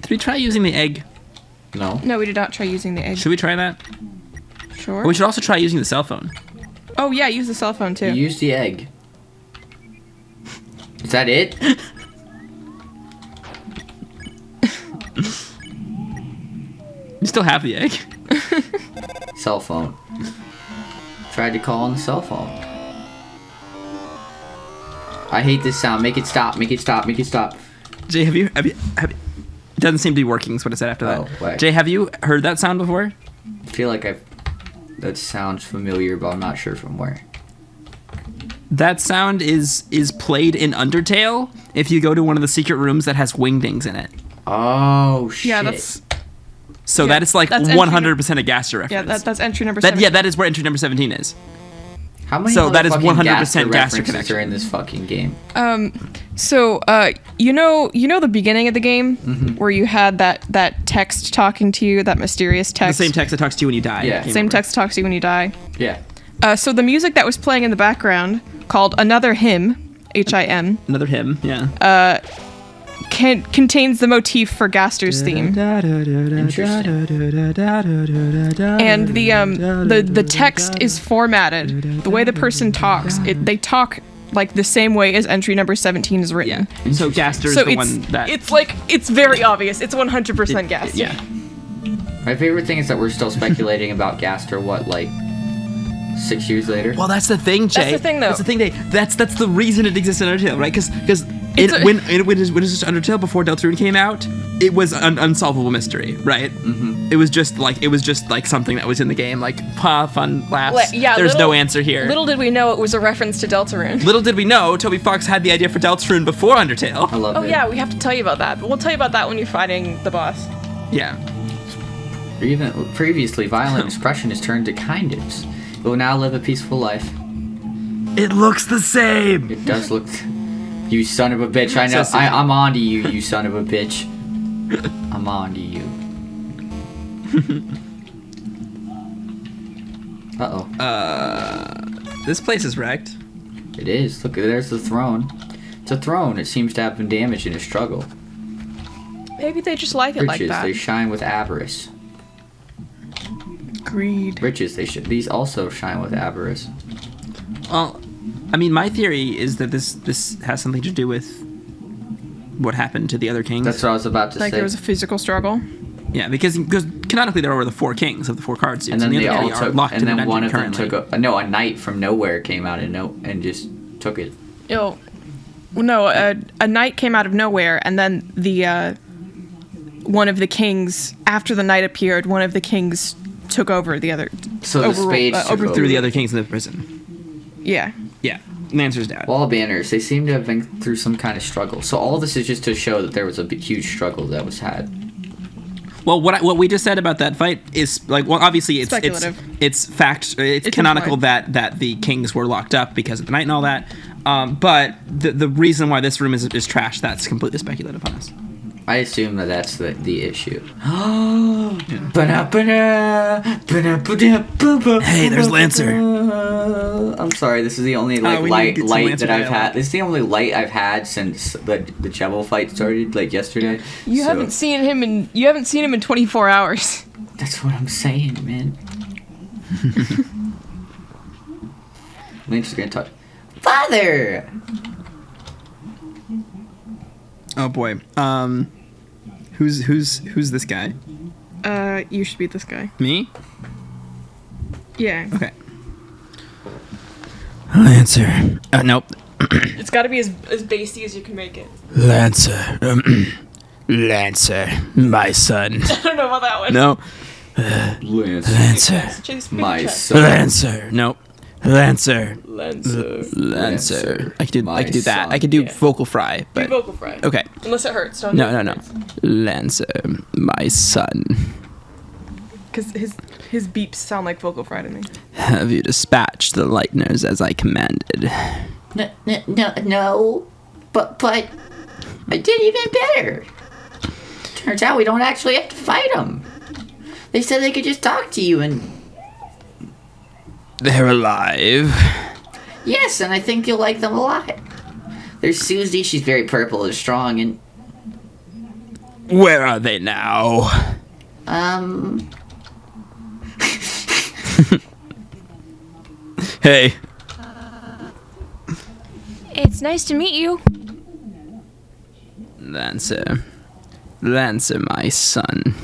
Did we try using the egg? No. No, we did not try using the egg. Should we try that? Sure. Or we should also try using the cell phone. Oh, yeah, use the cell phone, too. You use the egg. Is that it? You still have the egg? Cell phone. Tried to call on the cell phone. I hate this sound. Make it stop. Make it stop. Make it stop. Jay, have you it doesn't seem to be working, is what it said after that. Wait. Jay, have you heard that sound before? I feel like that sounds familiar, but I'm not sure from where. That sound is played in Undertale if you go to one of the secret rooms that has wingdings in it. Oh, shit. Yeah, that's... So Yeah, that is like that's 100% a Gaster reference. Yeah, that's entry number 7. Yeah, that is where entry number 17 is. How many So that is 100% Gaster references connection. are in this fucking game? So, you know the beginning of the game where you had that text talking to you, that mysterious text? The same text that talks to you when you die. Yeah. Game Same over. text talks to you when you die. Yeah. So the music that was playing in the background, called Another Hymn, H-I-M, Another hymn, yeah. contains the motif for Gaster's theme. Interesting. And the text is formatted. The way the person talks, they talk like the same way as entry number 17 is written. Yeah. So Gaster is the one that... it's very obvious. It's 100% Gaster. Yeah. My favorite thing is that we're still speculating about Gaster, 6 years later? Well, that's the thing, Jay. That's the thing, though. That's the thing, That's the reason it exists in Undertale, right? Because when it was just Undertale before Deltarune came out, it was an unsolvable mystery, right? Mm-hmm. It was just like something that was in the game, like fun laughs. There's no answer here. Little did we know it was a reference to Deltarune. Little did we know Toby Fox had the idea for Deltarune before Undertale. I love it. Oh yeah, we have to tell you about that. But we'll tell you about that when you're fighting the boss. Yeah. Even previously, violent expression is turned to kindness. It will now live a peaceful life. It looks the same. It does look... You son of a bitch. I know. I'm on to you, you son of a bitch. I'm on to you. Uh-oh. This place is wrecked. It is. Look, there's the throne. It's a throne. It seems to have been damaged in a struggle. Maybe they just like it Riches, like that. they shine with avarice. Greed. Riches, these also shine with avarice. Well, I mean, my theory is that this has something to do with what happened to the other kings. That's what I was about to say. Like there was a physical struggle. Yeah, because canonically there were the 4 kings of the 4 card suits, and then the they other all 3 are took, locked and in the then one of them currently. took a knight from nowhere came out and just took it. Well, no, a knight came out of nowhere, and then the one of the kings, after the knight appeared, one of the kings took over the other. So the spades took Overthrew over. the other kings in the prison. Yeah. Yeah, Lancer's dad. Wall banners, they seem to have been through some kind of struggle. So all this is just to show that there was a huge struggle that was had. Well, what we just said about that fight is like, well, obviously it's Speculative. it's fact, it's canonical that the kings were locked up because of the night and all that. But the reason why this room is trash, that's completely speculative on us. I assume that's the issue. Hey, there's Lancer. I'm sorry, this is the only light that I've had. This is the only light I've had since the Chevel fight started, like yesterday. You haven't seen him in 24 hours. That's what I'm saying, man. Lancer's gonna talk. Father. Oh boy. Who's this guy? You should beat this guy. Me? Yeah. Okay. Lancer. Nope. It's got to be as bassy as you can make it. Lancer. Lancer, my son. I don't know about that one. No. Lancer. My son. Lancer. Nope. Lancer. Lancer. I could do that. son. I could do Yeah. vocal fry, Do but vocal fry. okay. Unless it hurts. Don't No. Lancer, my son. Because his beeps sound like vocal fry to me. Have you dispatched the lightners as I commanded? No. But I did even better. Turns out we don't actually have to fight them. They said they could just talk to you and... They're alive. Yes, and I think you'll like them a lot. There's Susie, she's very purple and strong, and... Where are they now? Hey. It's nice to meet you. Lancer, my son.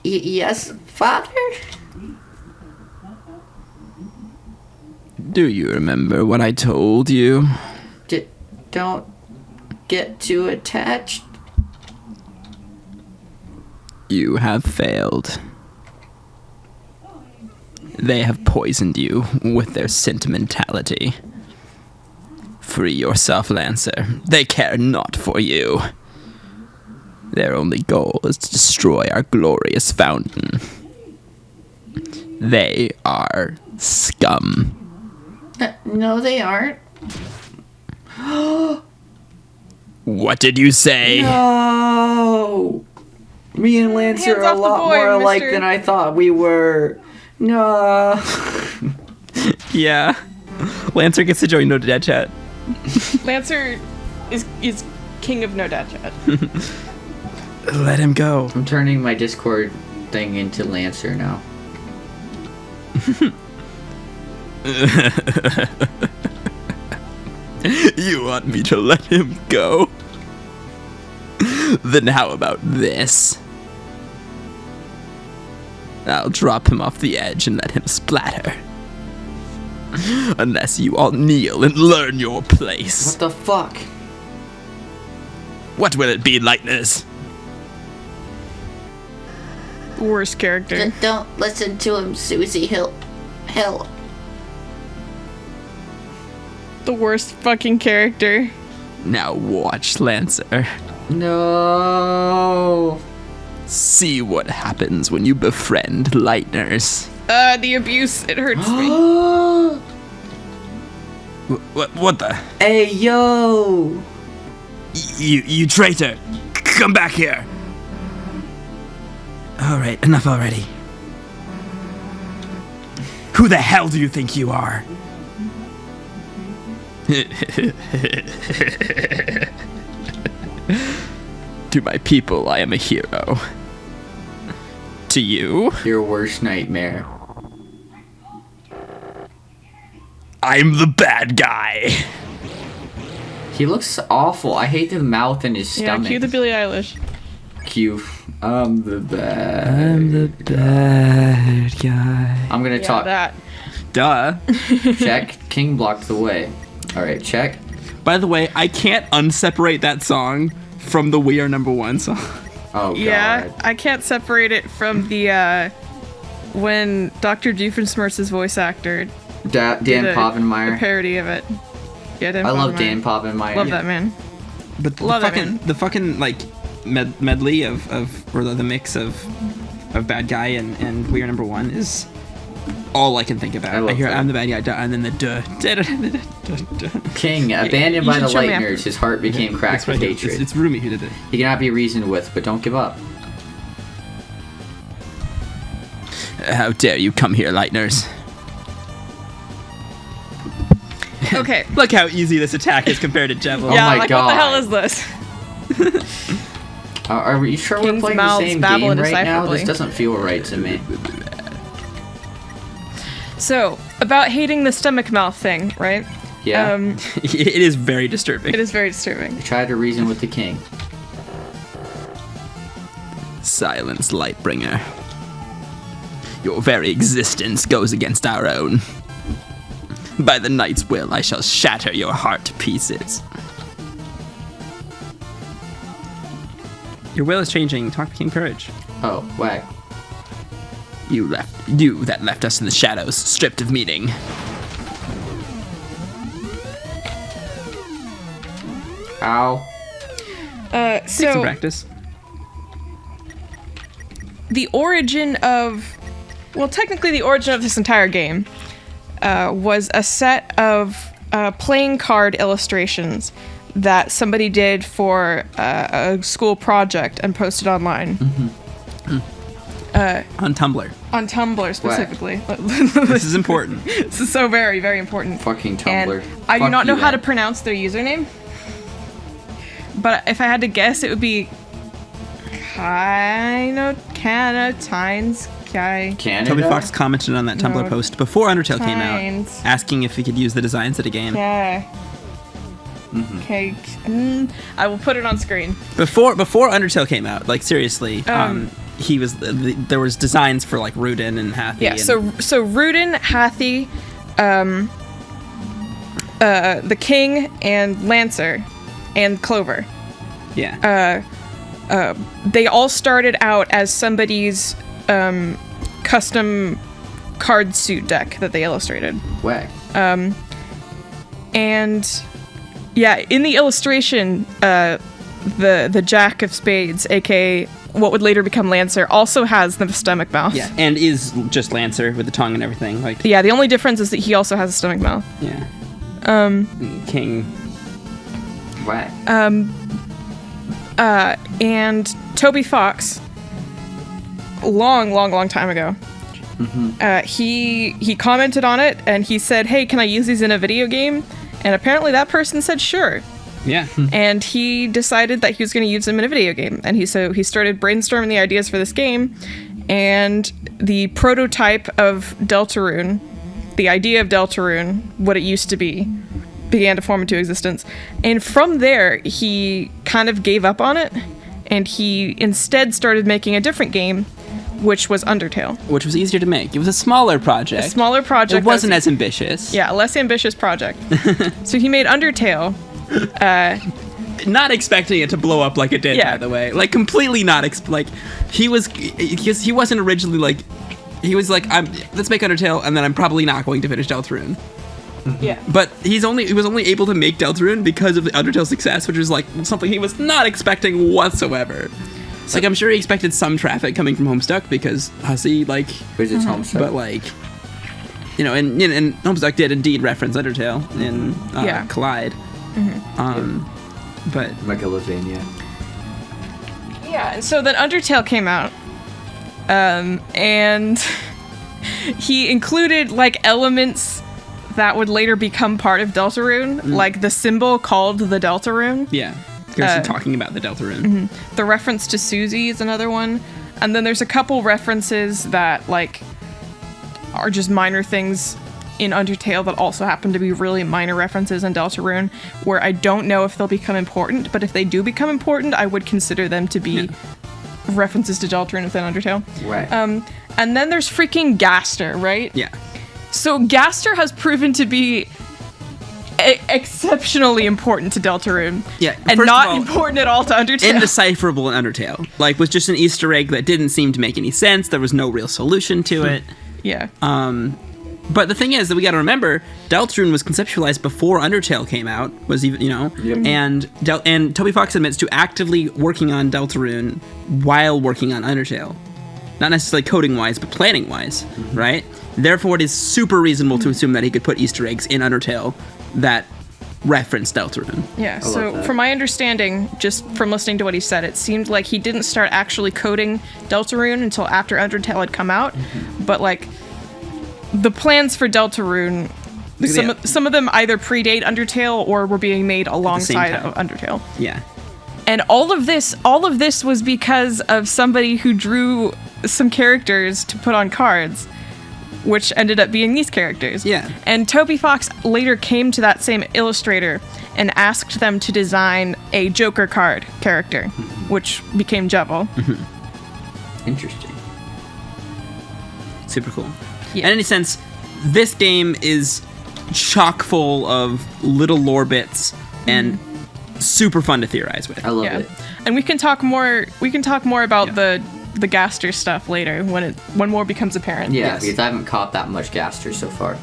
Yes, father? Do you remember what I told you? Don't get too attached. You have failed. They have poisoned you with their sentimentality. Free yourself, Lancer. They care not for you. Their only goal is to destroy our glorious fountain. They are scum. No, they aren't. What did you say? No! Me and Lancer Hands are a off the lot boy, more alike mister. than I thought we were. No. Yeah. Lancer gets to join No Dead Chat. Lancer is king of no dad chat. Let him go. I'm turning my Discord thing into Lancer now. You want me to let him go? Then how about this? I'll drop him off the edge and let him splatter. Unless you all kneel and learn your place. What the fuck? What will it be, Lightness? Worst character. Don't listen to him, Susie. Hell. The worst fucking character. Now watch, Lancer. No. See what happens when you befriend Lightners. The abuse, it hurts me. What the? Hey, yo. You traitor! Come back here! Alright, enough already. Who the hell do you think you are? To my people, I am a hero. To you, Your worst nightmare. I'm the bad guy. He looks awful. I hate the mouth and his Yeah, stomach. cue the Billie Eilish. Cue. I'm the bad. I'm the bad guy. I'm gonna Yeah, talk. that. Duh. Check. King blocked the way. Alright, check. By the way, I can't unseparate that song from the We Are Number One song. Oh, God. Yeah, I can't separate it from the, when Dr. Doofenshmirtz's voice actor Dan did a Povenmire. parody of it. Yeah, Dan I love Povenmire. Dan Povenmire. Love that man. But Love that man. the fucking like medley of or the mix of bad guy and We Are Number One is all I can think about. I love hear that. I'm the bad guy, and then the duh. King, abandoned you by the should show me Lightners, his heart became cracked with hatred. It's Rumi who did it. He cannot be reasoned with, but don't give up. How dare you come here, Lightners? Okay. Look how easy this attack is compared to Devil. Oh Yeah, my like, what the hell God. is this? Are we sure we're King's playing the mouths same babble game right now? indecipherably. This doesn't feel right to me. So, about hating the stomach mouth thing, right? Yeah. It is very disturbing. It is very disturbing. Try to reason with the king. Silence, Lightbringer. Your very existence goes against our own. By the Knight's will, I shall shatter your heart to pieces. Your will is changing. Talk to King Courage. Oh, whack. You that left us in the shadows, stripped of meaning. Ow. Take some So, practice. the origin of, well, technically the origin of this entire game was a set of playing card illustrations that somebody did for a school project and posted online. On Tumblr. On Tumblr specifically. This is important. This is so very, very important. Fucking And Tumblr. I do Fuck not know you, how to then. pronounce their username. But if I had to guess, it would be Tines guy. Canada? Toby Fox commented on that Tumblr No, post before Undertale came Tines. out, asking if he could use the designs of the game. Yeah. Okay. I will put it on screen. Before Undertale came out, like seriously, he was there was designs for like Rudin and Hathi. Yeah. So Rudin, Hathi, the King, and Lancer, and Clover. yeah, They all started out as somebody's custom card suit deck that they illustrated. Whack. And yeah, in the illustration, the Jack of Spades, aka what would later become Lancer, also has the stomach mouth. yeah, and is just Lancer with the tongue and everything. Like Yeah, the only difference is that he also has a stomach mouth. yeah, King. Whack. And Toby Fox, long time ago, he commented on it and he said, "Hey, can I use these in a video game?" And apparently that person said sure. Yeah. And he decided that he was going to use them in a video game. And he started brainstorming the ideas for this game. And the prototype of Deltarune, the idea of Deltarune, what it used to be, began to form into existence. And from there, he kind of gave up on it. And he instead started making a different game, which was Undertale. Which was easier to make. It was a smaller project. A smaller project. It wasn't as ambitious. Yeah, a less ambitious project. So he made Undertale. Not expecting it to blow up like it did, Yeah. by the way. Like, completely not he wasn't originally like, he was like, let's make Undertale, and then I'm probably not going to finish Deltarune. Yeah. But he was only able to make Deltarune because of the Undertale success, which is like something he was not expecting whatsoever. Like, I'm sure he expected some traffic coming from Homestuck because Hussey, like, Visits Homestuck. but like, you know, and Homestuck did indeed reference Undertale in Collide. But Megalovania. Yeah, and so then Undertale came out, and he included like elements that would later become part of Deltarune, like the symbol called the Deltarune. yeah, because talking about the Deltarune. The reference to Susie is another one, and then there's a couple references that like are just minor things in Undertale that also happen to be really minor references in Deltarune, where I don't know if they'll become important, but if they do become important, I would consider them to be references to Deltarune within Undertale. Right. And then there's freaking Gaster, right? Yeah. So Gaster has proven to be exceptionally important to Deltarune. Yeah, And first not of all, important at all to Undertale. Indecipherable in Undertale. Like, was just an Easter egg that didn't seem to make any sense. There was no real solution to it. Yeah. But the thing is that we got to remember, Deltarune was conceptualized before Undertale came out. Was even, you know, and Toby Fox admits to actively working on Deltarune while working on Undertale, not necessarily coding wise, but planning wise, right? Therefore, it is super reasonable to assume that he could put Easter eggs in Undertale that reference Deltarune. Yeah, love so that. from my understanding, just from listening to what he said, it seemed like he didn't start actually coding Deltarune until after Undertale had come out, but like the plans for Deltarune, some of them either predate Undertale or were being made alongside time. of Undertale. Yeah. And all of this was because of somebody who drew some characters to put on cards, which ended up being these characters. Yeah. And Toby Fox later came to that same illustrator and asked them to design a Joker card character, which became Jevil. Interesting. Super cool. Yeah. In any sense, this game is chock full of little lore bits and super fun to theorize with. I love Yeah. it. And we can talk more about the Gaster stuff later when more becomes apparent. Yeah, Yes. because I haven't caught that much Gaster so far.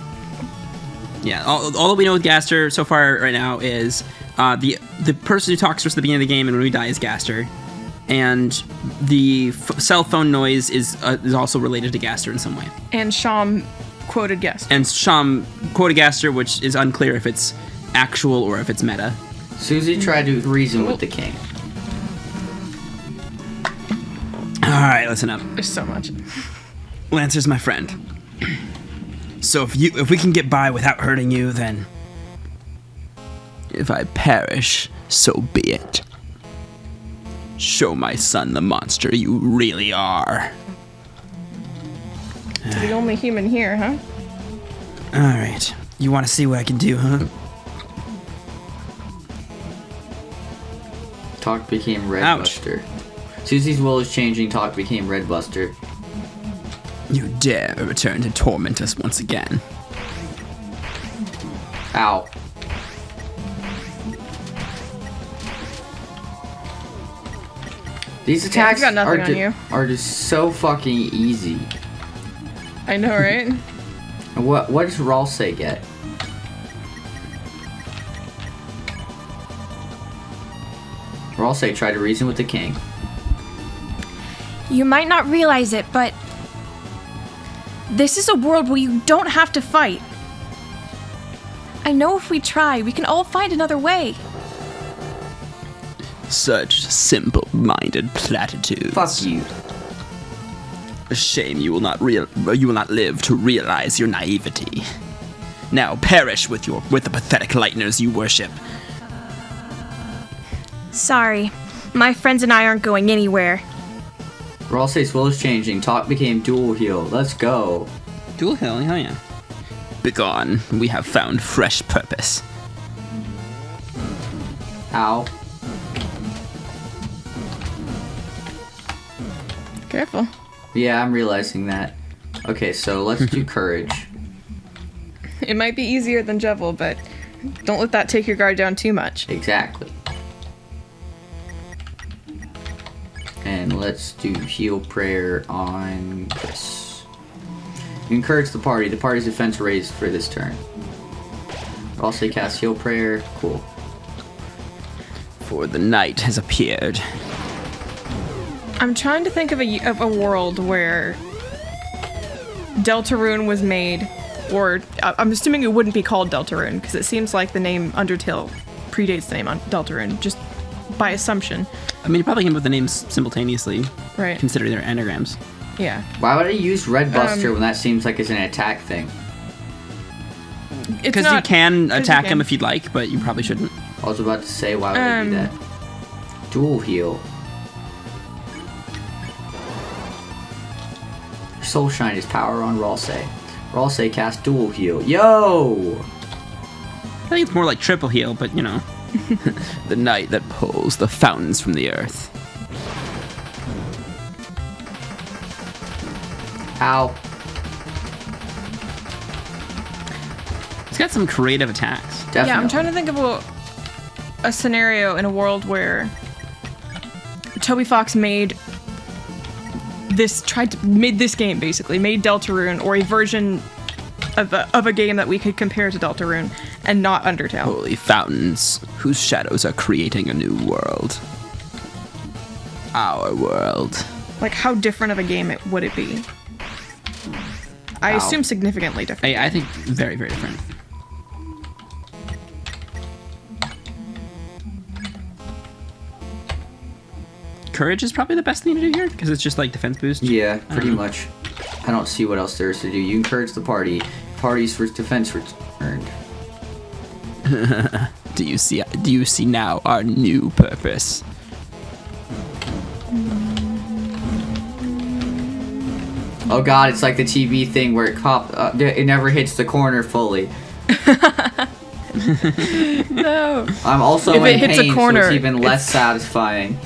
Yeah, all that we know with Gaster so far right now is the person who talks to us at the beginning of the game and when we die is Gaster, and the cell phone noise is also related to Gaster in some way. And Sham quoted Gaster. And Sham quoted Gaster, which is unclear if it's actual or if it's meta. Susie tried to reason with the king. All right, listen up. There's so much. Lancer's my friend. So if we can get by without hurting you, then if I perish, so be it. Show my son the monster you really are. The only human here, huh? Alright. You want to see what I can do, huh? Talk became Red Ouch. Buster. Susie's will is changing. Talk became Red Buster. You dare return to torment us once again. Ow. These attacks got nothing on you. are just so fucking easy. I know, right? And what does Ralsei get? Ralsei tried to reason with the king. You might not realize it, but this is a world where you don't have to fight. I know if we try, we can all find another way. Such simple-minded platitudes. Fuck you. A shame you will not live to realize your naivety. Now perish with the pathetic lightners you worship. Sorry, my friends and I aren't going anywhere. Ralsei's will is changing. Talk became dual heal. Let's go. Dual hill, hell yeah. Begone, we have found fresh purpose. Ow. Careful. Yeah, I'm realizing that. Okay, so let's do courage. It might be easier than Jevil, but don't let that take your guard down too much. Exactly. And let's do heal prayer on Chris. You encourage the party. The party's defense raised for this turn. Also cast heal prayer. Cool. For the night has appeared. I'm trying to think of a world where Deltarune was made, or I'm assuming it wouldn't be called Deltarune, because it seems like the name Undertale predates the name on Deltarune, just by assumption. I mean, you probably came up with the names simultaneously, Right. considering their anagrams. Yeah. Why would I use Red Buster when that seems like it's an attack thing? Because you can attack him if you'd like, but you probably shouldn't. I was about to say, why would I do that? Dual heal. Soul Shine is power on Ralsei. Ralsei cast dual heal. Yo! I think it's more like triple heal, but you know. The night that pulls the fountains from the earth. Ow. It's got some creative attacks. Definitely. Yeah, I'm trying to think of a scenario in a world where Toby Fox made this game basically, made Deltarune, or a version of a game that we could compare to Deltarune, and not Undertale. Holy fountains, whose shadows are creating a new world. Our world. Like, how different of a game would it be? I assume significantly different. I think very, very different. Courage is probably the best thing to do here, because it's just like defense boost. Yeah, pretty much. I don't see what else there is to do. You encourage the party. Parties for defense returned. Do you see now our new purpose? Oh god, it's like the TV thing where it never hits the corner fully. No. I'm also If in it hits a pain, corner, so it's even less satisfying.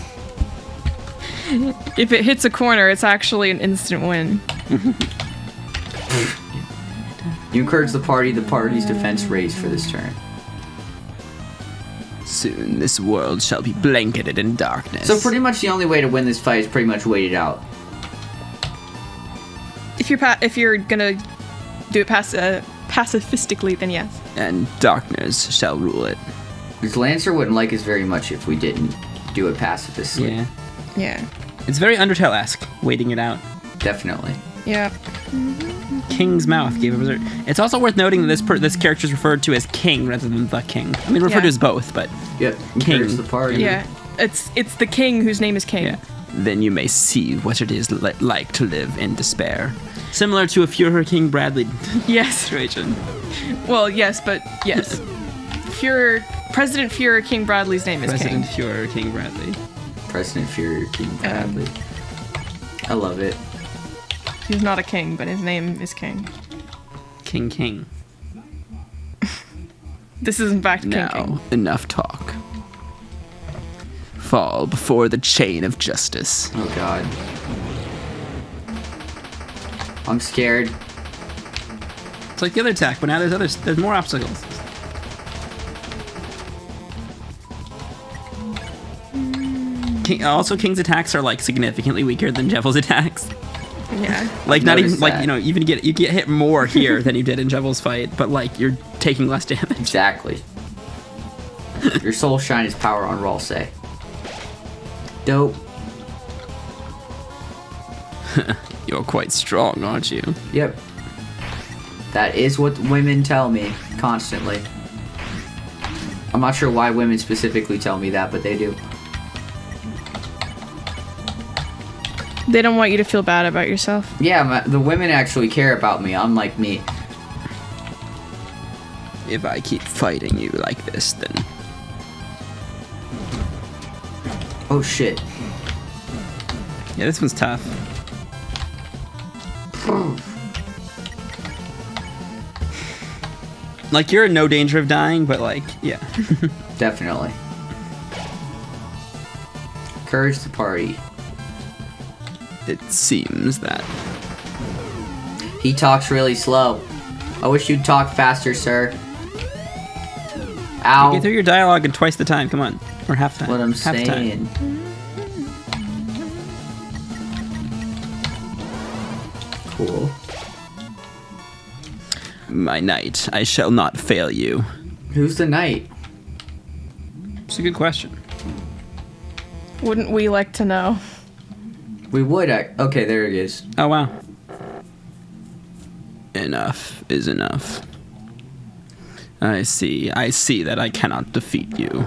If it hits a corner, it's actually an instant win. You encourage the party's defense raised for this turn. Soon this world shall be blanketed in darkness. So pretty much the only way to win this fight is pretty much wait it out. If you're gonna do it pacifistically, then yes. And darkness shall rule it. Because Lancer wouldn't like us very much if we didn't do it pacifistly. Yeah. Yeah. It's very Undertale-esque, waiting it out. Definitely. Yeah. King's Mouth gave a result. It's also worth noting that this character is referred to as King rather than the King. I mean, referred to as both, but Yep. King. Encourage the party. Yeah. It's the king whose name is King. yeah. Then you may see what it is like to live in despair. Similar to a Führer King Bradley Yes. situation. Well, yes, but yes. President Führer King Bradley's name is President King. Führer King Bradley. precedent for your king badly. I love it. He's not a king, but his name is King. King. This is in fact King Now, King. enough talk. Fall before the chain of justice. Oh god. I'm scared. It's like the other attack, but now there's more obstacles. King's attacks are like significantly weaker than Jevel's attacks. Yeah. Like not even noticed like that. even you get hit more here than you did in Jevel's fight, but like you're taking less damage. Exactly. Your soul shine is power on Raw say. Dope. You're quite strong, aren't you? Yep. That is what women tell me constantly. I'm not sure why women specifically tell me that, but they do. They don't want you to feel bad about yourself. Yeah, the women actually care about me, unlike me. If I keep fighting you like this, then Oh shit. yeah, this one's tough. Like you're in no danger of dying, but like yeah. Definitely. Encourage the party. It seems that He talks really slow. I wish you'd talk faster, sir. Ow. get through your dialogue in twice the time. Come on, or half time. What I'm half the time. saying. Cool. My knight, I shall not fail you. Who's the knight? It's a good question. Wouldn't we like to know? We would. Okay, there it is. Oh wow. Enough is enough. I see that I cannot defeat you.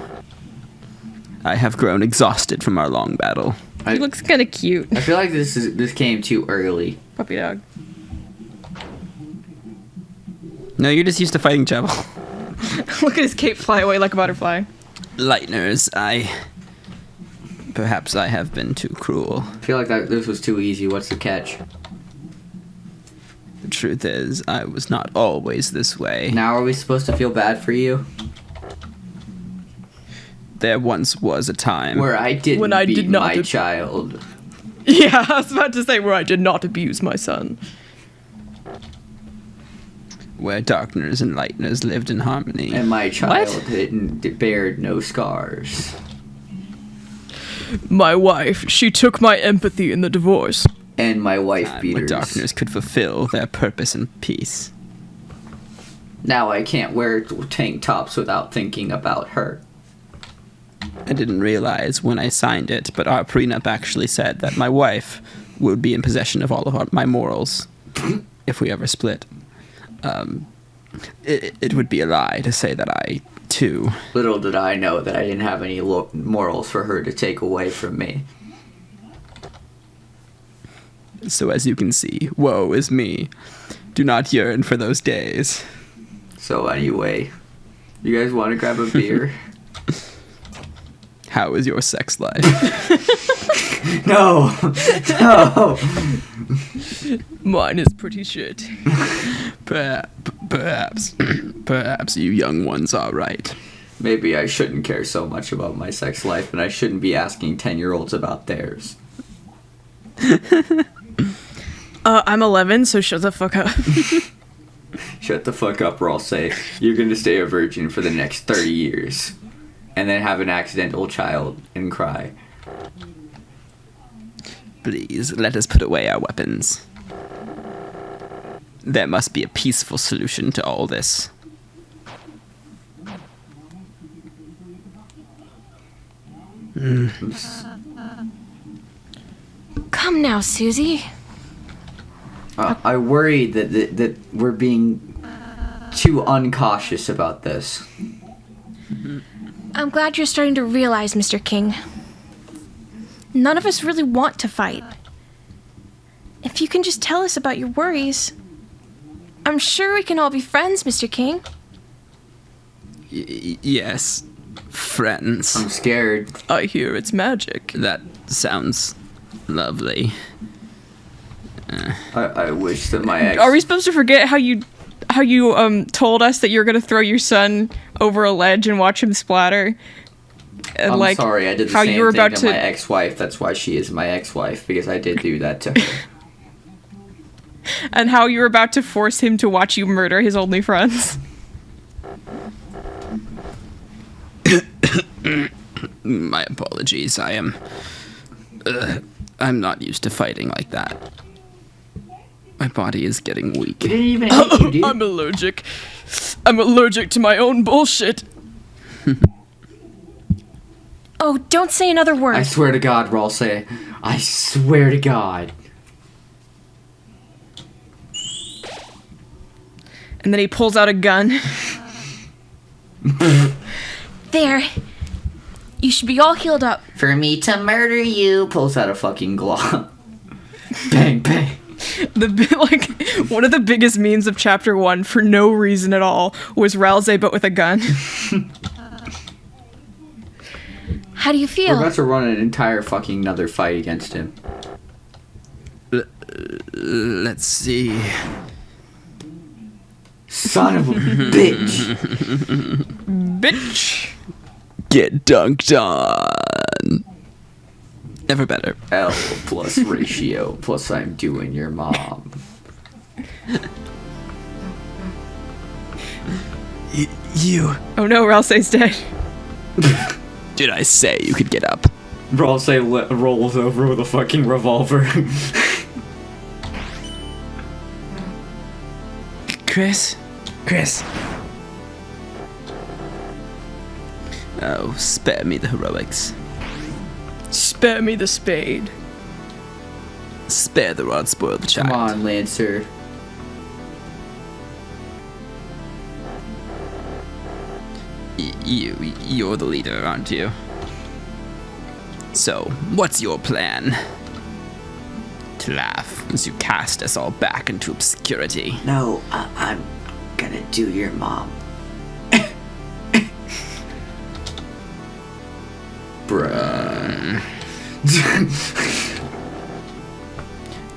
I have grown exhausted from our long battle. He looks kind of cute. I feel like this came too early. Puppy dog. No, you're just used to fighting Jebel. Look at his cape fly away like a butterfly. Lightners, perhaps I have been too cruel. I feel like this was too easy. What's the catch? The truth is, I was not always this way. Now are we supposed to feel bad for you? There once was a time Where I didn't When I beat did not my ab- child. Yeah, I was about to say where I did not abuse my son. where darkners and lightners lived in harmony. And my child What? didn't bared no scars. My wife, she took my empathy in the divorce. And my wife Time beaters. where darkners could fulfill their purpose in peace. Now I can't wear tank tops without thinking about her. I didn't realize when I signed it, but our prenup actually said that my wife would be in possession of all of my morals if we ever split. It would be a lie to say that I, too... Little did I know that I didn't have any morals for her to take away from me. So as you can see, woe is me. Do not yearn for those days. So anyway, you guys want to grab a beer? How is your sex life? No! No! Mine is pretty shit. Perhaps you young ones are right. Maybe I shouldn't care so much about my sex life, and I shouldn't be asking 10-year-olds about theirs. I'm 11, so shut the fuck up. Shut the fuck up, or I'll say you're gonna stay a virgin for the next 30 years. And then have an accidental child and cry. Please, let us put away our weapons. There must be a peaceful solution to all this. Come now, Susie. I worry that we're being too uncautious about this. I'm glad you're starting to realize, Mr. King. None of us really want to fight. If you can just tell us about your worries, I'm sure we can all be friends, Mr. King. Yes, friends. I'm scared. I hear it's magic. That sounds lovely. I wish that my ex... Are we supposed to forget how you told us that you're gonna throw your son over a ledge and watch him splatter? And I'm sorry, I did the how same you were thing about to to my ex-wife. That's why she is my ex-wife, because I did do that to her. and how you were about to force him to watch you murder his only friends. My apologies. I'm not used to fighting like that. My body is getting weak. We didn't even hit you, dude. I'm allergic. I'm allergic to my own bullshit. Oh, don't say another word. I swear to God, Ralsei. I swear to God. And then he pulls out a gun. There. You should be all healed up. For me to murder you, pulls out a fucking glove. Bang, bang. One of the biggest memes of chapter 1 for no reason at all was Ralsei but with a gun. How do you We're feel? about to run an entire fucking another fight against him. Let's see. Son of a bitch. Bitch. Get dunked on. Never better. L plus ratio plus I'm doing your mom. You. Oh no, Ralsei's dead. Did I say you could get up? Ralsei rolls over with a fucking revolver. Chris? Oh, spare me the heroics. Spare me the spade. Spare the rod, spoil the child. Come on, Lancer. You're the leader, aren't you? So, what's your plan? To laugh as you cast us all back into obscurity. No, I'm gonna do your mom. Bruh.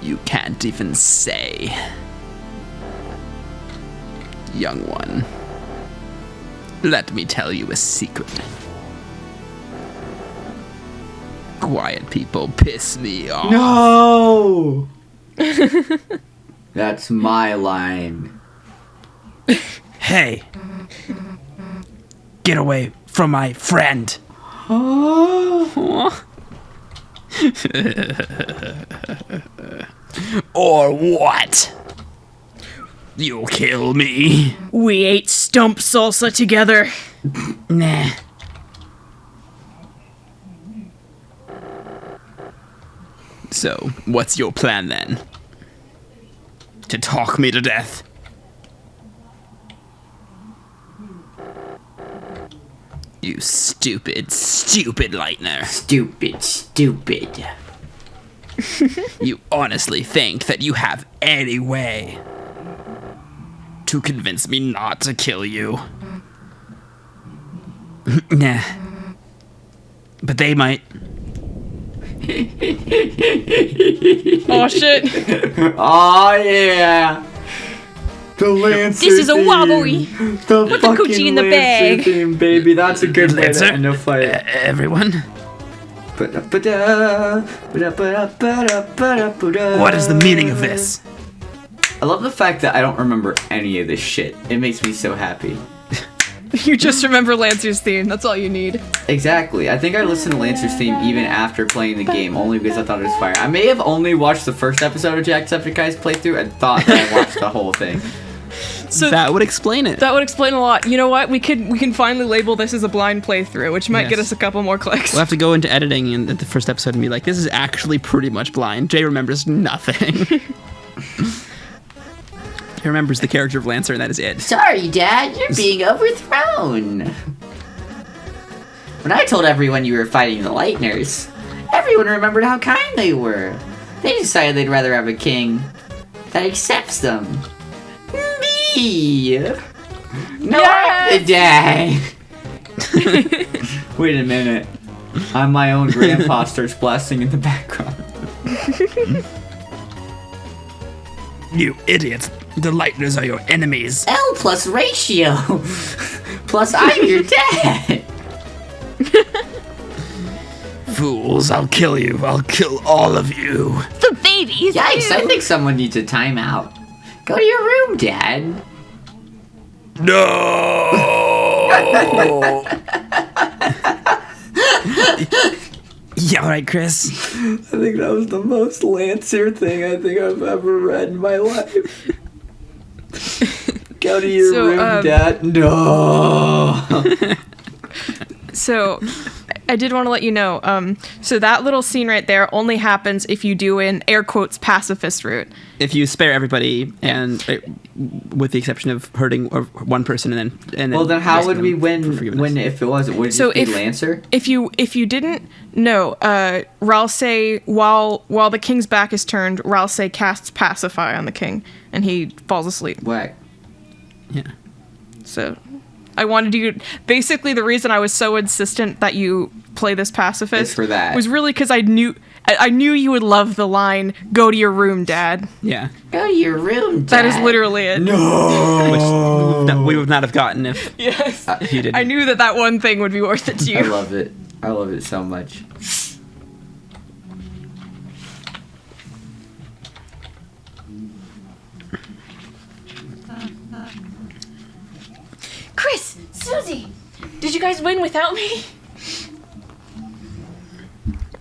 You can't even say. Young one, let me tell you a secret. Quiet people piss me off. No! That's my line. Hey! Get away from my friend! Or what? You'll kill me? We ate stump salsa together. Nah. So, what's your plan then? To talk me to death? You stupid Lightner. Stupid. You honestly think that you have any way to convince me not to kill you? Nah. But they might. Oh shit. Oh yeah. The Lancer This is a theme. wobbly. The Put the coochie in the Lancer bag. theme, baby. That's a good way Lancer, to end a fight. Everyone, what What is the meaning of this? I love the fact that I don't remember any of this shit. It makes me so happy. You just remember Lancer's theme. That's all you need. Exactly. I think I listened to Lancer's theme even after playing the game, only because I thought it was fire. I may have only watched the first episode of Jacksepticeye's playthrough and thought that I watched the whole thing. So that would explain it. that would explain a lot. You know what? We can finally label this as a blind playthrough, which might get Yes. us a couple more clicks. We'll have to go into editing in the first episode and be like, this is actually pretty much blind. Jay remembers nothing. He remembers the character of Lancer, and that is it. Sorry, Dad, you're being overthrown. When I told everyone you were fighting the Lightners, everyone remembered how kind they were. They decided they'd rather have a king that accepts them. Me! No, I'm the dad. Wait a minute. I'm my own grandpa starts blasting in the background. You idiots. The Lightners are your enemies. L plus ratio. Plus I'm your dad. Fools, I'll kill you. I'll kill all of you. The babies. Yikes, I think someone needs a timeout. Go to your room, Dad. No! Yeah, all right, Chris. I think that was the most Lancer thing I think I've ever read in my life. Go to your room, Dad. No. So, I did want to let you know. So that little scene right there only happens if you do an air quotes pacifist route. If you spare everybody, and with the exception of hurting one person, and then Well, then how would we win if it wasn't? Would it So just be Lancer? If you didn't know, Ralsei, while the king's back is turned, Ralsei casts pacify on the king, and he falls asleep. Whack. Yeah. So, I wanted you. Basically, the reason I was so insistent that you play this pacifist Is for that. was really because I knew you would love the line "Go to your room, Dad." Yeah. Go to your room, Dad. That is literally it. Which we would not have gotten if Yes. if you didn't. I knew that one thing would be worth it to you. I love it. I love it so much. Chris, Susie, did you guys win without me?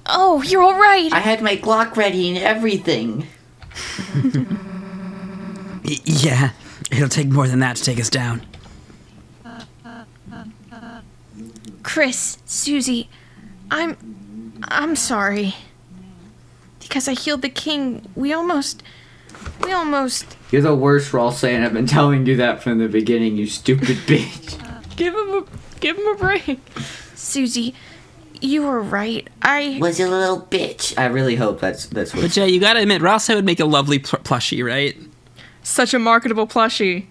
Oh, you're all right. I had my Glock ready and everything. Yeah. It'll take more than that to take us down. Chris, Susie, I'm sorry. Because I healed the king, we almost... You're the worst, Ralsei, and I've been telling you that from the beginning, you stupid bitch. Give him a break. Susie, you were right. Was a little bitch. I really hope that's But what. Jay, you gotta admit, Rouse would make a lovely plushie, right? Such a marketable plushie,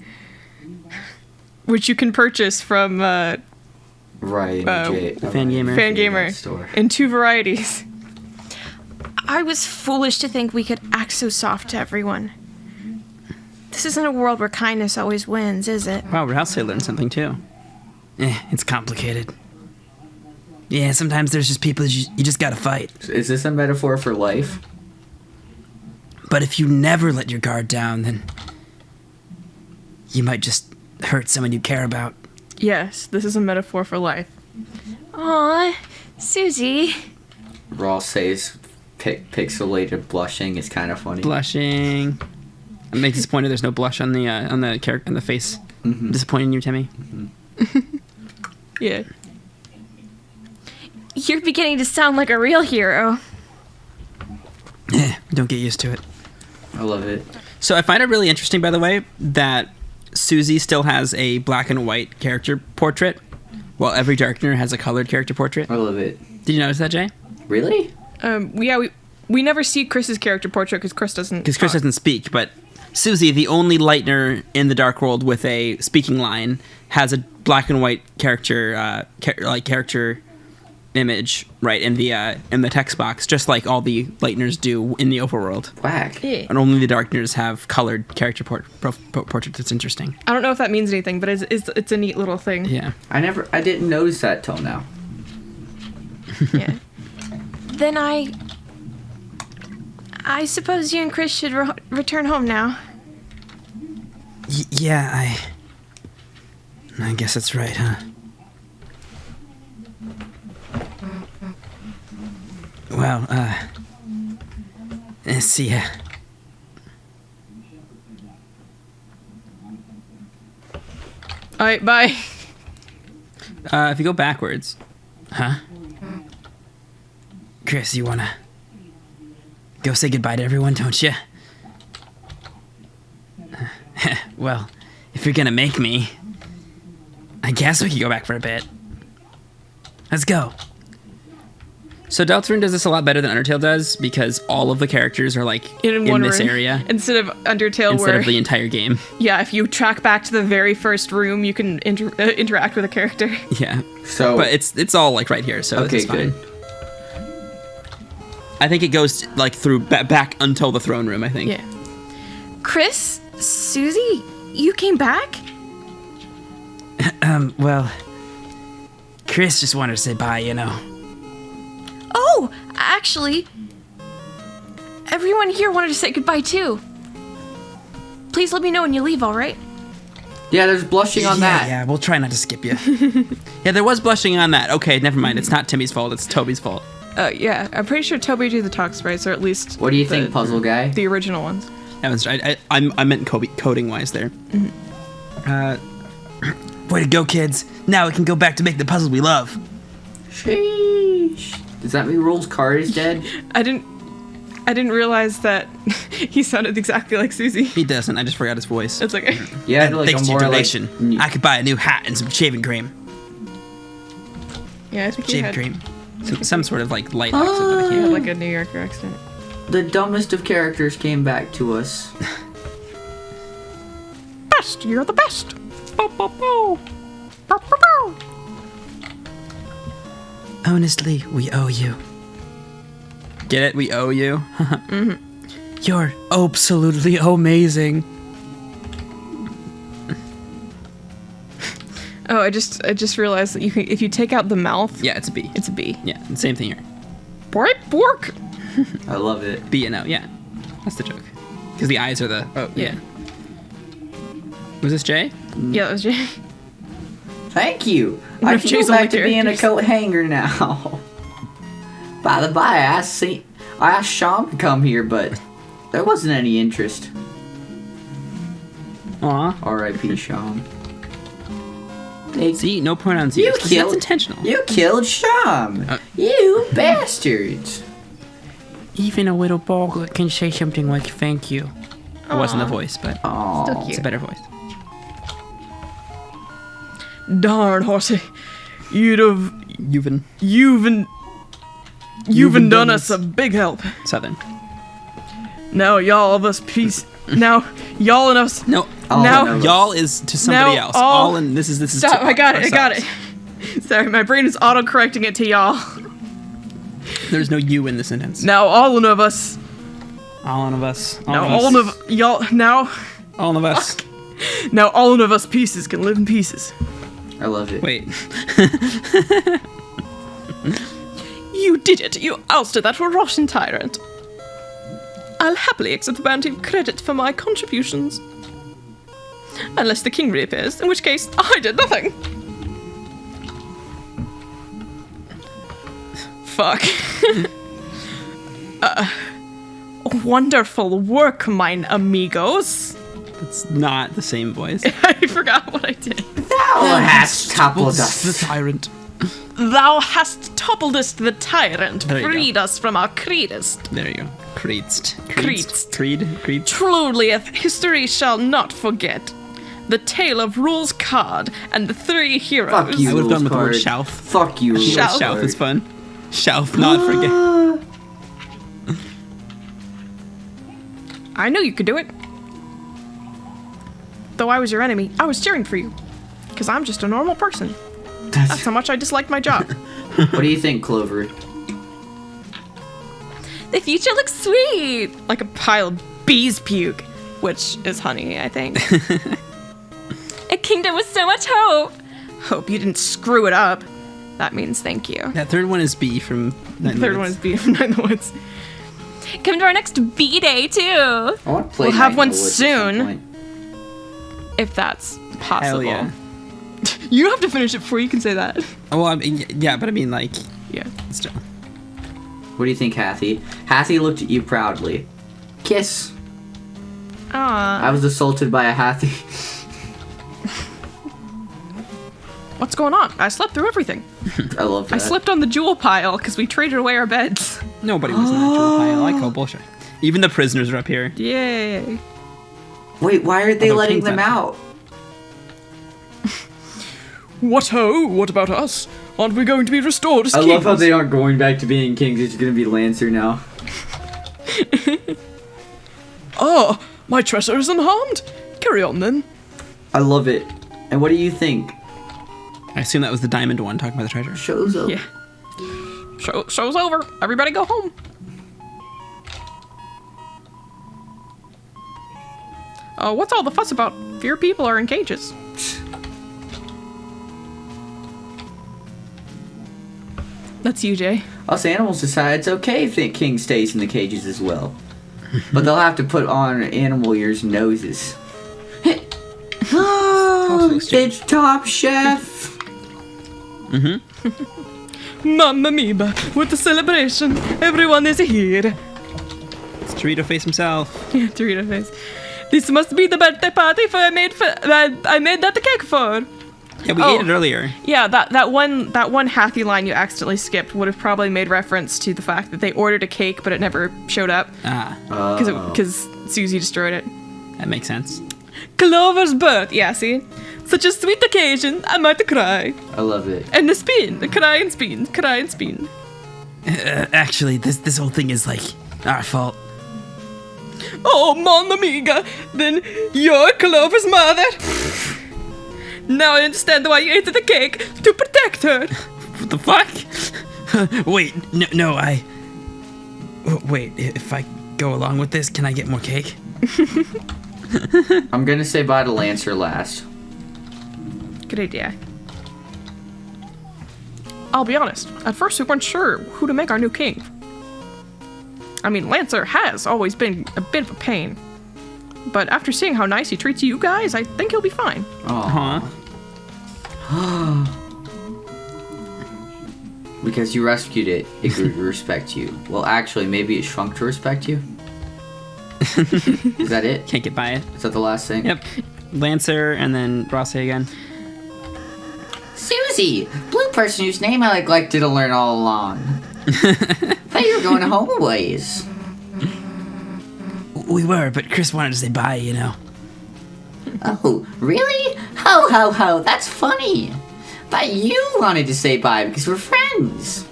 which you can purchase from Right. Fangamer store. in 2 varieties. I was foolish to think we could act so soft to everyone. This isn't a world where kindness always wins, is it? Wow, Rouse learned something too. It's complicated. Yeah, sometimes there's just people you just gotta fight. Is this a metaphor for life? But if you never let your guard down, then you might just hurt someone you care about. Yes, this is a metaphor for life. Aw, Susie. Ralsei's pixelated blushing is kind of funny. Blushing. I'm disappointed there's no blush on the character on the face. Mm-hmm. Disappointing you, Timmy? Yeah. You're beginning to sound like a real hero. Don't get used to it. I love it. So I find it really interesting, by the way, that Susie still has a black and white character portrait, while every Darkener has a colored character portrait. I love it. Did you notice that, Jay? Really? We never see Chris's character portrait because Chris doesn't. Because Chris doesn't speak, but Susie, the only Lightner in the Dark World with a speaking line, has a black and white character image right in the text box, just like all the Lightners do in the overworld. Whack. Yeah. And only the Darkners have colored character portraits. It's interesting. I don't know if that means anything, but it's a neat little thing. Yeah. I didn't notice that till now. Yeah. Then I suppose you and Chris should return home now. Yeah, I guess that's right, huh? Well, see ya. All right, bye. If you go backwards, huh? Chris, you wanna go say goodbye to everyone, don't you? Well, if you're gonna make me, I guess we could go back for a bit. Let's go. So Deltarune does this a lot better than Undertale does because all of the characters are like in one this room. area Instead of Undertale, instead where of the entire game. yeah, if you track back to the very first room, you can interact with a character. Yeah. So, But it's all like right here, so okay, it's fine. good. I think it goes like through back until the throne room. I think. Yeah. Chris, Susie, you came back? Well, Chris just wanted to say bye. You know. Oh, actually, everyone here wanted to say goodbye too. Please let me know when you leave, all right? Yeah, there's blushing on that. Yeah, we'll try not to skip you. Yeah, there was blushing on that. Okay, never mind. It's not Timmy's fault. It's Toby's fault. Yeah, I'm pretty sure Toby did the talk sprites, or at least What do you think, puzzle guy? the original ones. That was right. I meant coding wise there. Way to go, kids! Now we can go back to make the puzzle we love. Sheesh. Does that mean Roll's card is dead? I didn't realize that he sounded exactly like Susie. He doesn't. I just forgot his voice. It's okay. Yeah, And like thanks a to your more donation, like. I could buy a new hat and some shaving cream. Yeah, I think he Shaving had, cream. Some sort of like light accent that I he can't. had like a New Yorker accent. The dumbest of characters came back to us. Best, you're the best. Bo, bo, bo. Bo, bo, bo. Honestly, we owe you. Get it? We owe you. You're absolutely amazing. Oh, I just realized that if you take out the mouth, Yeah, it's a B. it's a B. Yeah, same thing here. Bork, bork. I love it. B and O. Yeah, that's the joke. Because the eyes are the. Oh Yeah. Was this J? Yeah, that was Jay. Thank you. What I if can Jay's go only back to being a characters? coat hanger now. By the by, I asked Sean to come here, but there wasn't any interest. Aw. R.I.P. Sean. See, no pronouns You used. 'cause killed. That's intentional. You killed Sean. You bastards. Even a little bog can say something like "thank you." It wasn't the voice, but Oh. it's a better voice. Darn, Horsey. You've You've done us a big help. Southern. Now y'all of us peace. Now y'all and us. No. All Now- of us. Y'all is to somebody Now else. all- All in this is Stop! to I got it. I got ourselves. it. Sorry, my brain is auto-correcting it to y'all. There's no you in the sentence. Now all of us. All of us. Now all of y'all. Now. All of us. Now all of us pieces can live in pieces. I love it. Wait. You did it! You ousted that rotten tyrant! I'll happily accept the bounty of credit for my contributions. Unless the king reappears, in which case I did nothing. Fuck. Wonderful work, mine amigos. It's not the same voice. I forgot what I did. Thou hast toppled The us. tyrant. Thou hast toppled us the tyrant, There you go. freed us from our creedest. There you go. Creedst. Creedst. Creed. Truly, history shall not forget the tale of Rule's Card and the three heroes. Fuck you, I would've gone Rules with the word card. shelf. Fuck you, Rules Shelf. Shelf card. is fun. Shelf, not forget. I knew you could do it. Though I was your enemy, I was cheering for you. Because I'm just a normal person. That's how much I disliked my job. What do you think, Clover? The future looks sweet! Like a pile of bees' puke. Which is honey, I think. A kingdom with so much hope! Hope you didn't screw it up. That means thank you. That third one is B from The third one is B from Night in the Woods. Come to our next B-Day, too. I want to play We'll have Night in one the Woods at some soon. point. If that's possible. Hell yeah. You have to finish it before you can say that. Well, I mean, yeah, but I mean, like, Yeah. still. What do you think, Hathy? Hathy looked at you proudly. Kiss. Ah. I was assaulted by a Hathy. What's going on? I slept through everything. I love that. I slept on the jewel pile because we traded away our beds. Nobody was in that jewel pile. I call bullshit. Even the prisoners are up here. Yay. Wait, why aren't they Although letting King's them not- out? What ho? What about us? Aren't we going to be restored as I kings? love how they aren't going back to being kings. It's gonna be Lancer now. Oh, my treasure is unharmed. Carry on then. I love it. And what do you think? I assume that was the diamond one talking about the treasure. Show's up. Yeah. Show's over. Everybody go home. What's all the fuss about? Fear people are in cages. That's you, Jay. Us animals decide it's okay if the king stays in the cages as well. But they'll have to put on animal ears and noses. Oh, it's Top Chef! Mamma mia, with the celebration, everyone is here. It's Dorito Face himself. Yeah, Dorito face. This must be the birthday party I made that cake for. Yeah, we ate it earlier. Yeah, that one Hathy line you accidentally skipped would have probably made reference to the fact that they ordered a cake but it never showed up because Susie destroyed it. That makes sense. Clover's birth. Yeah, see, such a sweet occasion. I might cry. I love it. And the spin, the cry and spin, cry and spin. Actually, this whole thing is like our fault. Oh, mon amiga, then you're Clover's mother. Now I understand why you ate the cake, to protect her. What the fuck? Wait, no, Wait, if I go along with this, can I get more cake? I'm gonna say bye to Lancer last. Good idea. I'll be honest, at first we weren't sure who to make our new king. I mean, Lancer has always been a bit of a pain. But after seeing how nice he treats you guys, I think he'll be fine. Huh? Because you rescued it, it grew to respect you. Well, actually, maybe it shrunk to respect you? Is that it? Can't get by it. Is that the last thing? Yep. Lancer and then Rosse again. Susie! Blue person whose name I neglected to learn all along. Thought you were going home a ways. We were, but Chris wanted to say bye, you know. Oh, really? Ho, ho, ho, that's funny. But you wanted to say bye because we're friends.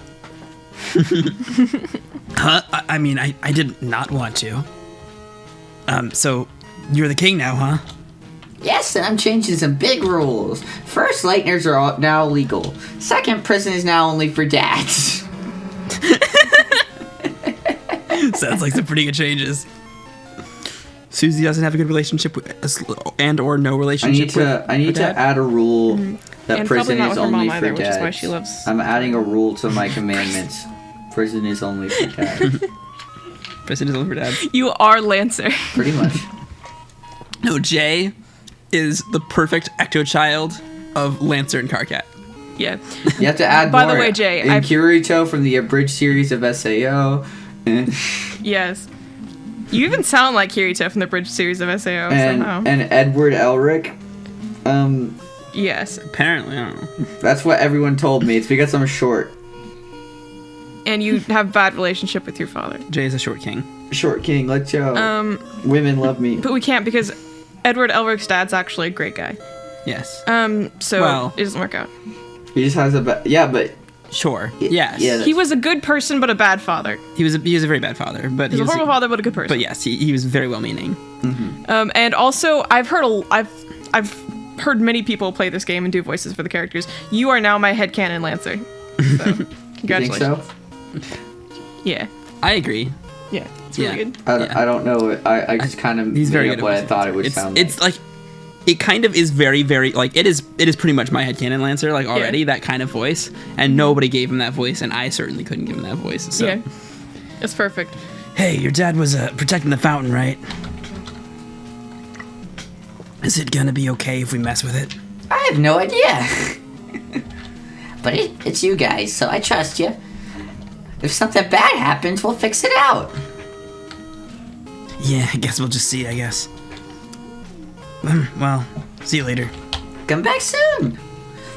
Huh? I mean, I did not want to. So you're the king now, huh? Yes, and I'm changing some big rules. First, Lightners are now legal. Second, prison is now only for dads. Sounds like some pretty good changes. Susie doesn't have a good relationship with, and or no relationship I need to add a rule that And prison probably not is with her only mom for either, which is why dads. she loves. I'm adding a rule to my commandments. Prison is only for dads. Prison is only for dads. You are Lancer. Pretty much. No, Jay is the perfect ecto child of Lancer and Karkat. Yeah. You have to add By more. the way, Jay, in Kirito from the abridged series of SAO. Yes. You even sound like Kirito from the Bridge series of SAO somehow. And Edward Elric. Yes. Apparently, I don't know. That's what everyone told me. It's because I'm short. And you have bad relationship with your father. Jay is a short king. Short king, let's go. Women love me. But we can't because Edward Elric's dad's actually a great guy. Yes. So Well- it doesn't work out. He just has a yeah, but Sure. Yes. yeah. He was a good person but a bad father. He was a very bad father, but He was a horrible father but a good person. But yes, he was very well meaning. And also I've heard many people play this game and do voices for the characters. You are now my headcanon Lancer. So You congratulations. think so? Yeah. I agree. Yeah. It's really Yeah. good. I don't know. I just kind of He's very made good up what at I thought it would it's, sound It's like it kind of is very, very like it is pretty much my headcanon Lancer, like already, that kind of voice. And nobody gave him that voice, and I certainly couldn't give him that voice. So Yeah. It's perfect. hey, your dad was protecting the fountain, right? Is it gonna be okay if we mess with it? I have no idea. But it's you guys, so I trust you. If something bad happens, we'll fix it out. Yeah, I guess we'll just see, I guess. Well, see you later. Come back soon.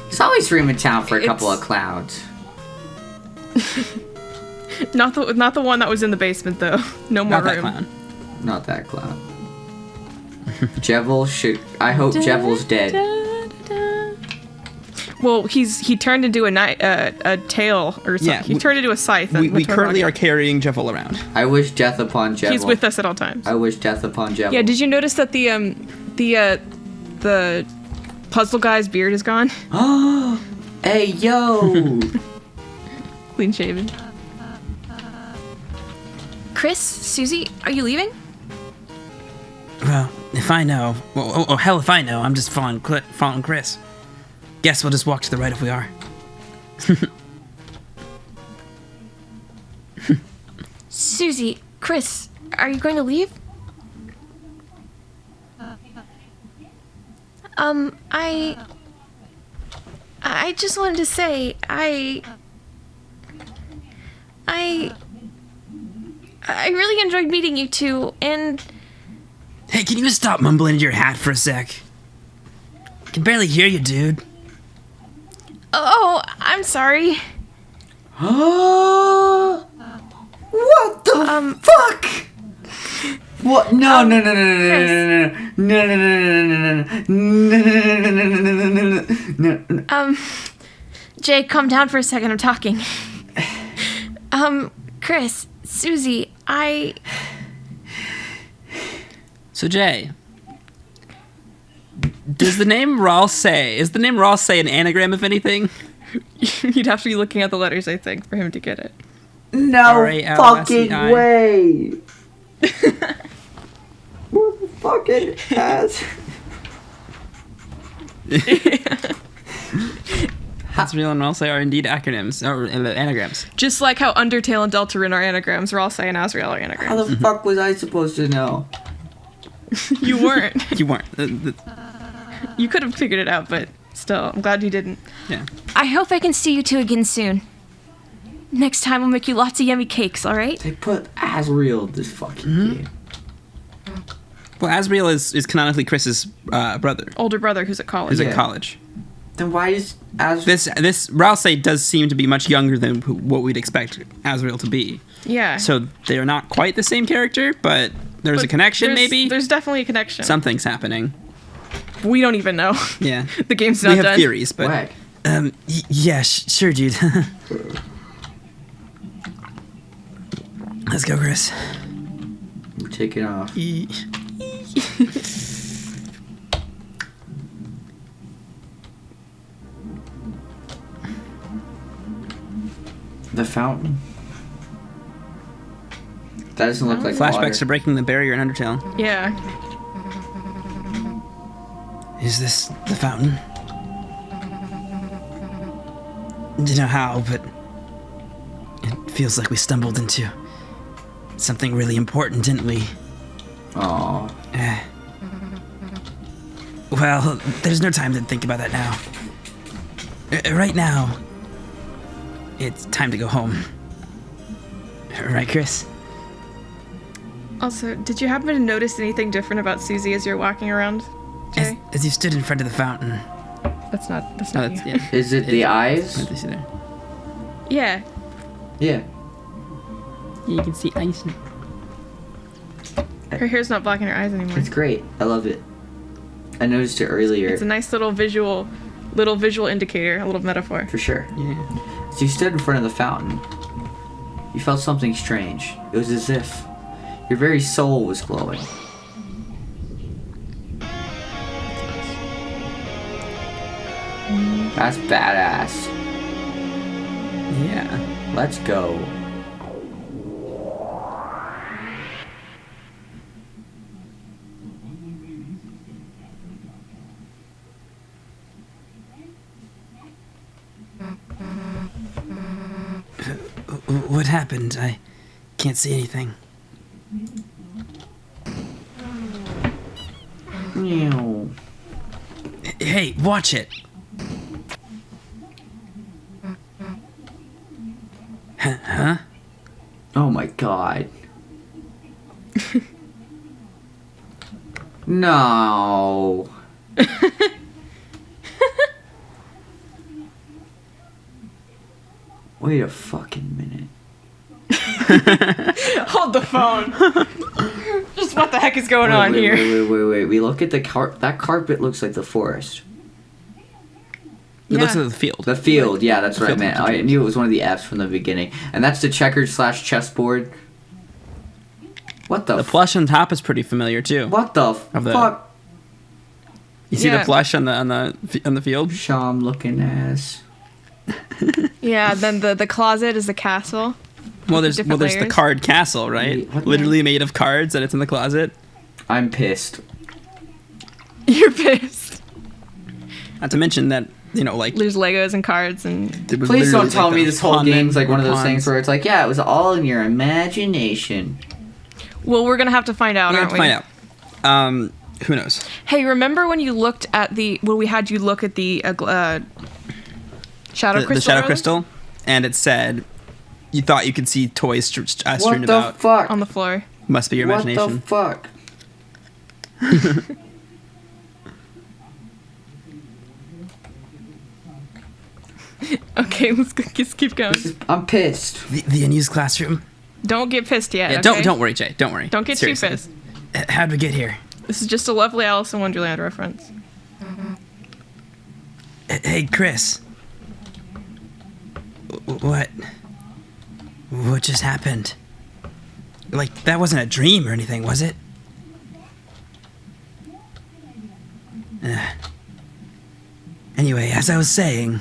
There's always room in town for a couple It's- of clowns. Not the one that was in the basement though. No more Not that room. clown. Not that clown. Jevil should. I hope Jevil's dead. Well, he turned into a tail or something. Yeah, he turned into a scythe. We currently are carrying Jevel around. I wish death upon Jevel. He's with us at all times. I wish death upon Jevel. Yeah, did you notice that the puzzle guy's beard is gone? Hey, yo! Clean shaven. Chris, Susie, are you leaving? Well, if I know, oh hell if I know, I'm just following Chris. Guess we'll just walk to the right if we are. Susie, Chris, are you going to leave? I just wanted to say, I really enjoyed meeting you two, and... Hey, can you stop mumbling into your hat for a sec? I can barely hear you, dude. Oh, I'm sorry. What the fuck? What? No, no, no, no, no, no, no, no, no. Jay, calm down for a second, I'm talking. Chris, Susie, So Jay, is the name Ralsei an anagram of anything? You'd have to be looking at the letters, I think, for him to get it. No R-A-L-S-E-I. fucking way. What the fucking ass? Asriel and Ralsei are indeed acronyms or anagrams. Just like how Undertale and Deltarune are anagrams, Ralsei and Asriel are How anagrams. the fuck was I supposed to know? You weren't. You weren't. You could have figured it out, but still, I'm glad you didn't. Yeah. I hope I can see you two again soon. Next time we'll make you lots of yummy cakes, alright? They put Asriel in this fucking game. Well, Asriel is canonically Chris's brother. Older brother who's at college. Who's Yeah. at college. Then why is Asriel... This Ralsei does seem to be much younger than what we'd expect Asriel to be. Yeah. So they are not quite the same character, but there's a connection, maybe. There's definitely a connection. Something's happening. We don't even know. Yeah. The game's not We have done. theories, but Whack. Yeah, sure, dude. Let's go, Chris. We're taking off. The fountain. That doesn't look like flashbacks water. to breaking the barrier in Undertale. Yeah. Is this the fountain? Don't know how, but it feels like we stumbled into something really important, didn't we? Aw. Well, there's no time to think about that now. Right now, it's time to go home. Right, Chris? Also, did you happen to notice anything different about Susie as you're walking around, Jay? As you stood in front of the fountain, That's not Oh, you. that's, yeah. Is it the eyes? What do you see there? Yeah. Yeah. You can see ice. Her hair's not blocking her eyes anymore. It's great. I love it. I noticed it earlier. It's a nice little visual indicator, a little metaphor. For sure. Yeah. So you stood in front of the fountain. You felt something strange. It was as if your very soul was glowing. That's badass. Yeah. Let's go. what happened? I can't see anything. Meow. Hey, watch it. Huh? Oh my god. No. Wait a fucking minute. Hold the phone. Just what the heck is going on here? Wait. We look at the that carpet looks like the forest. It looks like the field. The field, yeah, that's what I meant. field. I knew it was one of the F's from the beginning. And that's the checkered/chessboard. What the The plush on top is pretty familiar too. What the Of the- fuck? You see the Yeah. plush on the field? Sham looking ass. Yeah, then the closet is the castle. Well, there's Different the layers. card castle, right? What Literally made of cards, and it's in the closet. I'm pissed. You're pissed. Not to mention that like There's Legos and cards and it was Please literally don't tell like me the this whole pawn game's men like one of were those things pawns. where it's like, yeah, it was all in your imagination. well, we're gonna have to find out, We're aren't gonna we? have to find out. Who knows? Hey, remember when you looked at we had you look at the shadow crystal? The shadow earlier? crystal, and it said you thought you could see toys strewn What the about. fuck? On the floor. Must be your What imagination. the fuck? Okay, let's keep going. I'm pissed. The unused classroom. Don't get pissed yet. Yeah, okay? don't worry, Jay. Don't worry. Don't get Seriously. too pissed. How'd we get here? This is just a lovely Alice in Wonderland reference. Hey, Chris. What just happened? Like, that wasn't a dream or anything, was it? Anyway, as I was saying,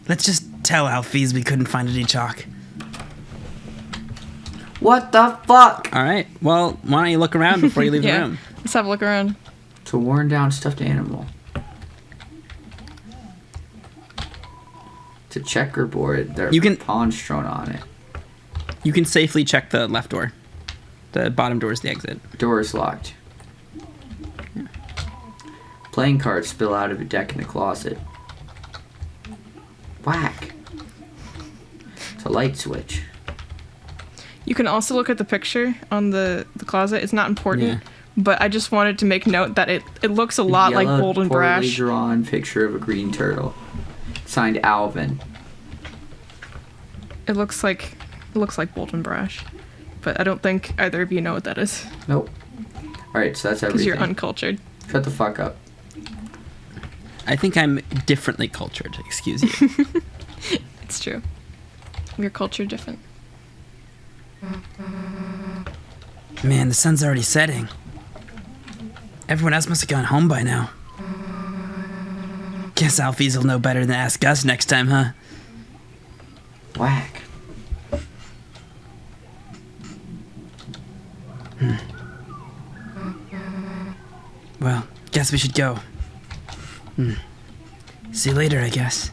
let's just tell Alphys we couldn't find any chalk. What the fuck? All right. Well, why don't you look around before you leave the Yeah. room? Let's have a look around. It's a worn down stuffed animal. It's a checkerboard. There are You can- pawns strewn on it. You can safely check the left door. The bottom door is the exit. Door is locked. Playing cards spill out of a deck in the closet. Whack. It's a light switch. You can also look at the picture on the closet. It's not important, Yeah. but I just wanted to make note that it looks a lot like Yellowed, Bold and poorly Brash. drawn picture of a green turtle. Signed Alvin. It looks like Bold and Brash, but I don't think either of you know what that is Nope. Alright, so that's because everything. you're uncultured. Shut the fuck up. I think I'm differently cultured. Excuse you. It's true. We're cultured different. Man, the sun's already setting. Everyone else must have gone home by now. Guess Alphys will know better than ask us next time, huh? Whack. Well, guess we should go. See you later, I guess.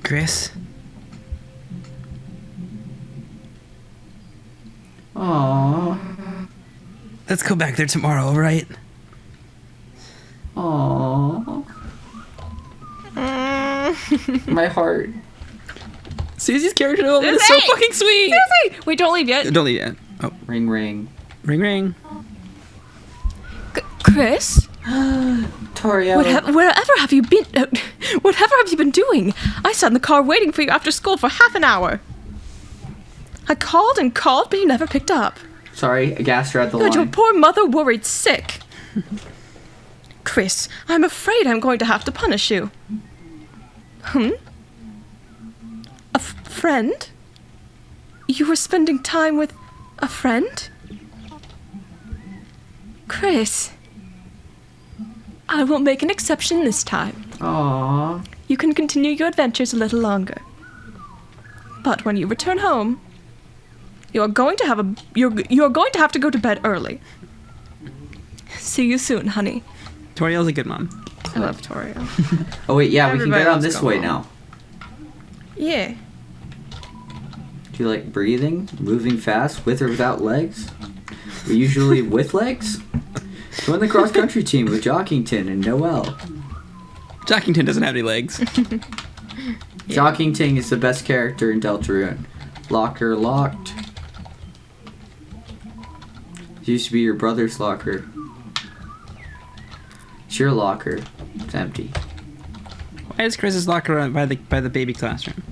Chris? Aww. Let's go back there tomorrow, all right? Aww. My heart. Susie's character development is Susie! so fucking sweet. Wait, don't leave yet. Don't leave yet. Oh, Ring ring. ring ring. Chris? Toriel. Wherever have you been? Whatever have you been doing? I sat in the car waiting for you after school for half an hour. I called and called, but you never picked up. Sorry, I gassed her at the You had your line. poor mother worried sick. Chris, I'm afraid I'm going to have to punish you. A friend? You were spending time with a friend? Chris, I will make an exception this time. Aww. You can continue your adventures a little longer. But when you return home, you're going to have to go to bed early. See you soon, honey. Toriel's a good mom. I love Torio. Oh wait, yeah, we can Everybody get on wants to this go way home. now. Yeah. Do you like breathing? Moving fast, with or without legs? We usually with legs? Join the cross-country team with Jockington and Noel. Jockington doesn't have any legs. Jockington is the best character in Deltarune. Locker locked. It used to be your brother's locker. It's your locker. It's empty. Why is Chris's locker by the baby classroom?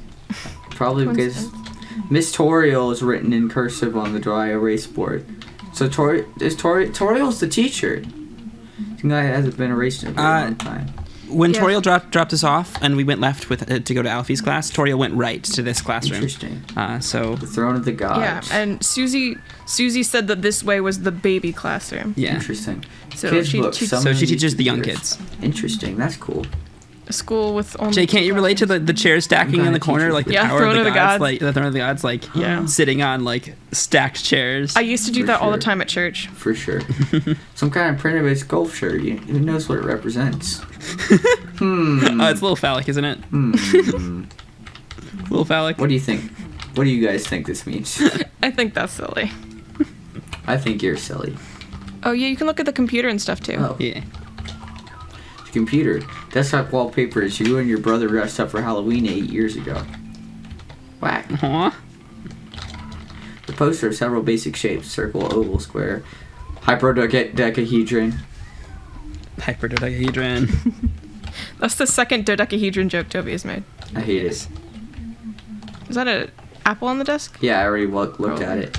Probably because Miss Toriel is written in cursive on the dry erase board. So Toriel's the teacher. The guy hasn't been erased in a very long time. When Yeah. Toriel dropped us off and we went left with to go to Alfie's class, Toriel went right to this classroom. Interesting. So The throne of the gods. Yeah, and Susie said that this way was the baby classroom. yeah. Interesting. So Kids she- books, she- some So of she them teaches the young teachers. kids. Interesting. That's cool. A school with only. Jay, can't you relate to the chair stacking I'm in the kinda corner, teachers like the with- Yeah, Tower Throne of the Gods, Gods. like the Throne of the Gods, like Yeah. sitting on like stacked chairs? I used to do For that all the sure. time at church. For sure. Some kind of primitive sculpture. Who knows what it represents? It's a little phallic, isn't it? Little phallic. What do you think? What do you guys think this means? I think that's silly. I think you're silly. Oh yeah, you can look at the computer and stuff too. Oh, Yeah. computer. Desktop wallpaper is you and your brother dressed up for Halloween 8 years ago. Whack. Aw. The poster of several basic shapes: circle, oval, square, hyperdodecahedron. Hyperdodecahedron. That's the second dodecahedron joke Toby has made. I hate it. Is that an apple on the desk? Yeah, I already looked at it.